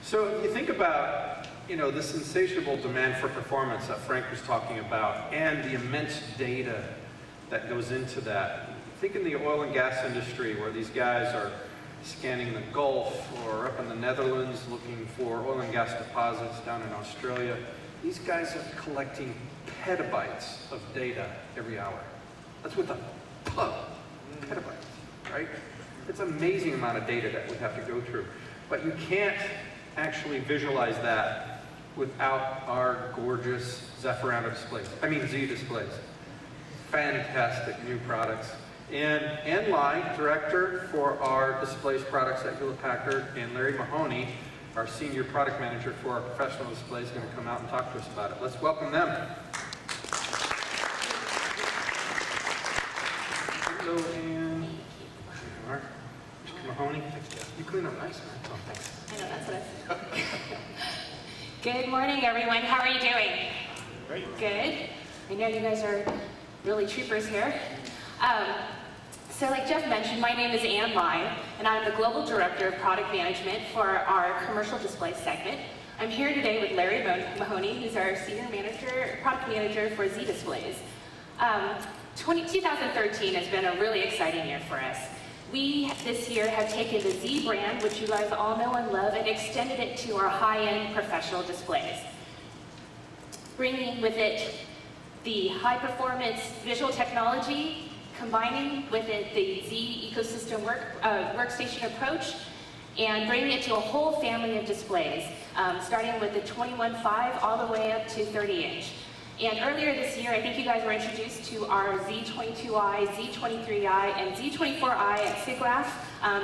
So if you think about, this insatiable demand for performance that Frank was talking about, and the immense data that goes into that. Think in the oil and gas industry where these guys are scanning the Gulf or up in the Netherlands looking for oil and gas deposits down in Australia. These guys are collecting petabytes of data every hour. That's with a pub, petabytes, right? It's an amazing amount of data that we have to go through. But you can't actually visualize that without our gorgeous Zephyrano displays. Z displays. Fantastic new products. And Ann Lai, director for our displays products at Hewlett-Packard, and Larry Mahoney, our senior product manager for our professional displays, is going to come out and talk to us about it. Let's welcome them. Hello, Ann. Mr. Mahoney, you clean up nice, man. Oh, thanks. I know, that's what I said. Good morning, everyone. How are you doing? Great. Good. I know you guys are really troopers here. So like Jeff mentioned, my name is Ann Lai, and I'm the Global Director of Product Management for our Commercial Display segment. I'm here today with Larry Mahoney, who's our Senior Product Manager for Z Displays. 2013 has been a really exciting year for us. We, this year, have taken the Z brand, which you guys all know and love, and extended it to our high-end professional displays, bringing with it the high-performance visual technology, combining with it the Z ecosystem workstation approach, and bringing it to a whole family of displays, starting with the 21.5 all the way up to 30-inch. And earlier this year, I think you guys were introduced to our Z22i, Z23i, and Z24i at SIGGRAPH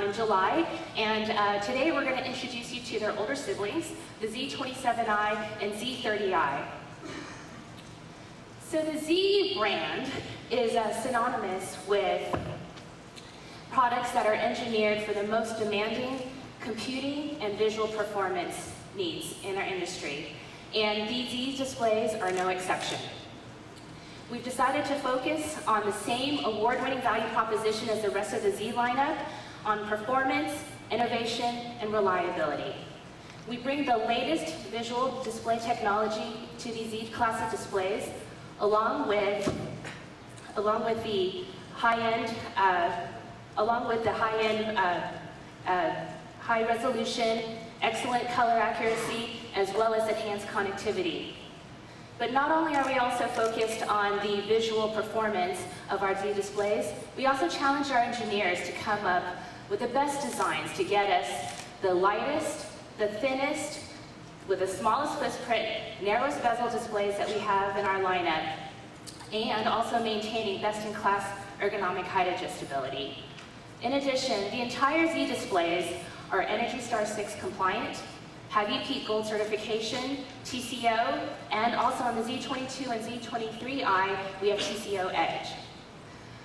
in July. And today we're going to introduce you to their older siblings, the Z27i and Z30i. So the Z brand is synonymous with products that are engineered for the most demanding computing and visual performance needs in our industry. And these Z displays are no exception. We've decided to focus on the same award-winning value proposition as the rest of the Z lineup on performance, innovation, and reliability. We bring the latest visual display technology to these Z class of displays, along with the high-end, high resolution, excellent color accuracy, as well as enhanced connectivity. But not only are we also focused on the visual performance of our Z displays, we also challenge our engineers to come up with the best designs to get us the lightest, the thinnest, with the smallest footprint, narrowest bezel displays that we have in our lineup, and also maintaining best-in-class ergonomic height adjustability. In addition, the entire Z displays are ENERGY STAR 6 compliant, have UPEAT Gold certification, TCO, and also on the Z22 and Z23i, we have TCO Edge.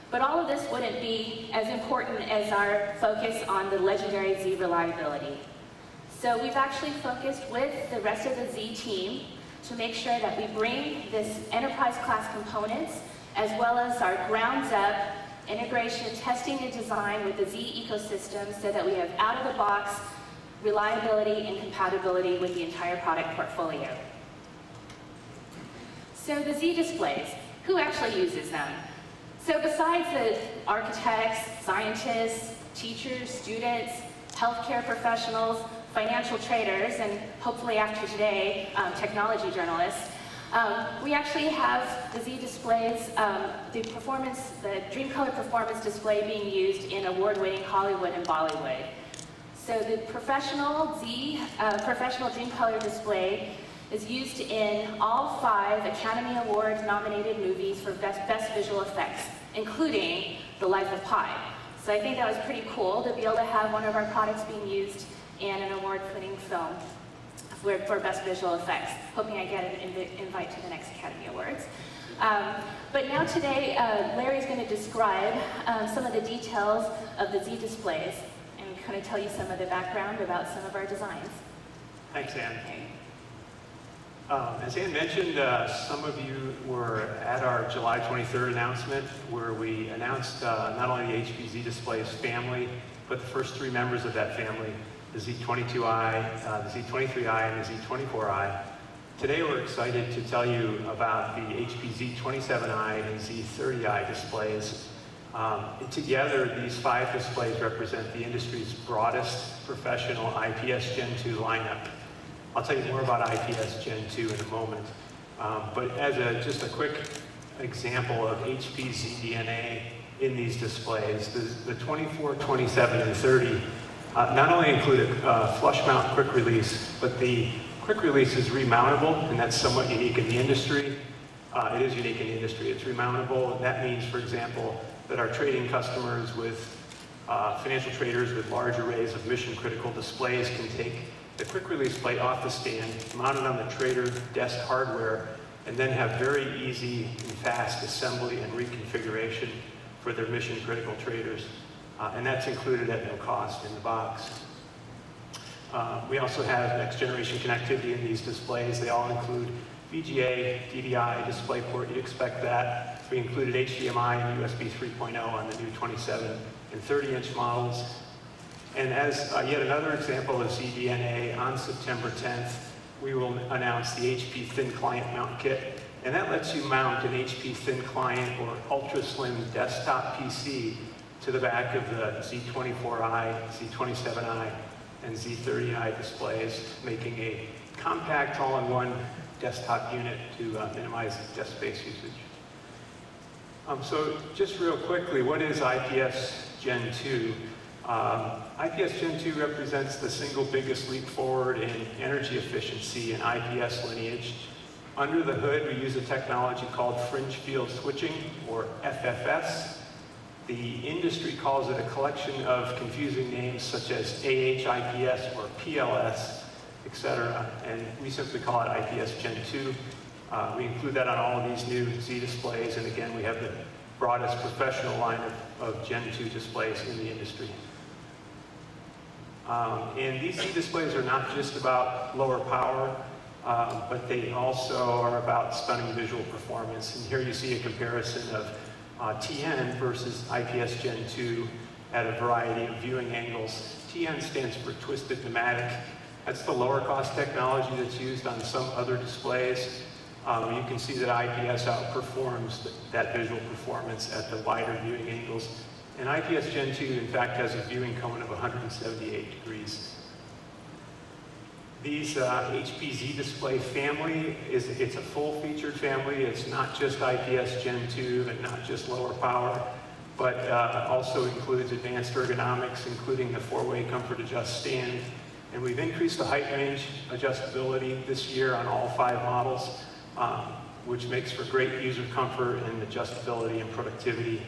But all of this wouldn't be as important as our focus on the legendary Z reliability. So we've actually focused with the rest of the Z team to make sure that we bring this enterprise class components as well as our grounds up integration, testing, and design with the Z ecosystem so that we have out-of-the-box reliability and compatibility with the entire product portfolio. So the Z displays, who actually uses them? So besides the architects, scientists, teachers, students, healthcare professionals, financial traders, and hopefully after today, technology journalists, we actually have the Z displays, the DreamColor performance display being used in award-winning Hollywood and Bollywood. So the professional DreamColor display is used in all 5 Academy Awards nominated movies for best visual effects, including The Life of Pi. So I think that was pretty cool to be able to have one of our products being used in an award-winning film for best visual effects. Hoping I get an invite to the next Academy Awards. But now today, Larry's going to describe some of the details of the Z displays and kind of tell you some of the background about some of our designs. Thanks, Ann. As Ann mentioned, some of you were at our July 23rd announcement where we announced not only the HP Z Displays family, but the first 3 members of that family, the Z22i, the Z23i, and the Z24i. Today we're excited to tell you about the HP Z27i and Z30i displays. Together, these 5 displays represent the industry's broadest professional IPS Gen 2 lineup. I'll tell you more about IPS Gen 2 in a moment. But as just a quick example of HP's ZDNA in these displays, the 24, 27, and 30 not only include a flush mount quick release, but the quick release is remountable, and that's somewhat unique in the industry. It is unique in the industry. It's remountable. That means, for example, that our trading customers with financial traders with large arrays of mission-critical displays can take the quick release plate off the stand, mount it on the trader desk hardware, and then have very easy and fast assembly and reconfiguration for their mission-critical traders. And that's included at no cost in the box. We also have next-generation connectivity in these displays. They all include VGA, DVI, DisplayPort. You'd expect that. We included HDMI and USB 3.0 on the new 27 and 30-inch models. And as yet another example of ZDNA, on September 10th, we will announce the HP Thin Client Mount Kit. And that lets you mount an HP Thin Client or Ultra Slim desktop PC to the back of the Z24i, Z27i, and Z30i displays, making a compact all-in-one desktop unit to minimize desk space usage. So just real quickly, what is IPS Gen 2? IPS Gen 2 represents the single biggest leap forward in energy efficiency in IPS lineage. Under the hood, we use a technology called fringe field switching, or FFS. The industry calls it a collection of confusing names such as AHIPS or PLS, etc. And we simply call it IPS Gen 2. We include that on all of these new Z displays, and again, we have the broadest professional lineup of Gen 2 displays in the industry. And these Z displays are not just about lower power, but they also are about stunning visual performance. And here you see a comparison of TN versus IPS Gen 2 at a variety of viewing angles. TN stands for Twisted Pneumatic. That's the lower cost technology that's used on some other displays. You can see that IPS outperforms that visual performance at the wider viewing angles. And IPS Gen 2, in fact, has a viewing cone of 178 degrees. These HP Z display family, it's a full-featured family. It's not just IPS Gen 2 and not just lower power, but also includes advanced ergonomics, including the 4-way comfort adjust stand. And we've increased the height range adjustability this year on all 5 models, which makes for great user comfort and adjustability and productivity.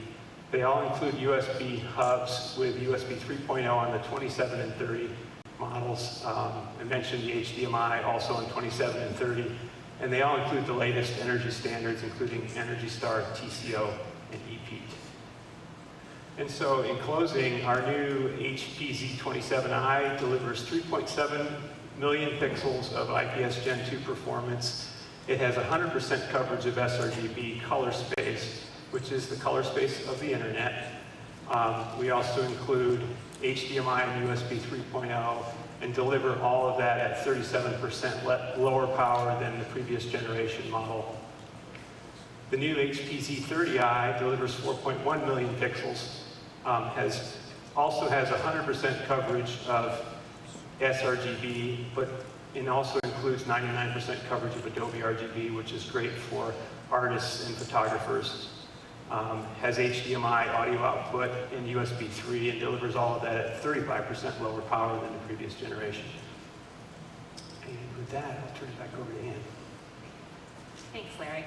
They all include USB hubs with USB 3.0 on the 27 and 30 models. I mentioned the HDMI also on 27 and 30. And they all include the latest energy standards, including Energy Star, TCO, and EPEAT. And so in closing, our new HP Z27i delivers 3.7 million pixels of IPS Gen 2 performance. It has 100% coverage of sRGB color space, which is the color space of the internet. We also include HDMI and USB 3.0 and deliver all of that at 37% lower power than the previous generation model. The new HP Z30i delivers 4.1 million pixels, also has 100% coverage of sRGB, but it also includes 99% coverage of Adobe RGB, which is great for artists and photographers. Has HDMI audio output and USB 3 and delivers all of that at 35% lower power than the previous generation. And with that, I'll turn it back over to Ann. Thanks, Larry.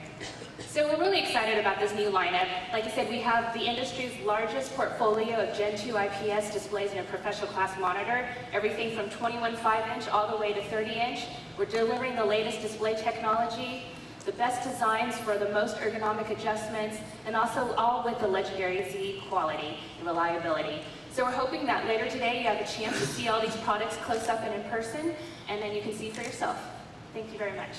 So we're really excited about this new lineup. Like I said, we have the industry's largest portfolio of Gen 2 IPS displays in a professional class monitor, everything from 21 5-inch all the way to 30-inch. We're delivering the latest display technology, the best designs for the most ergonomic adjustments, and also all with the legendary Z quality and reliability. So we're hoping that later today you have a chance to see all these products close up and in person, and then you can see for yourself. Thank you very much.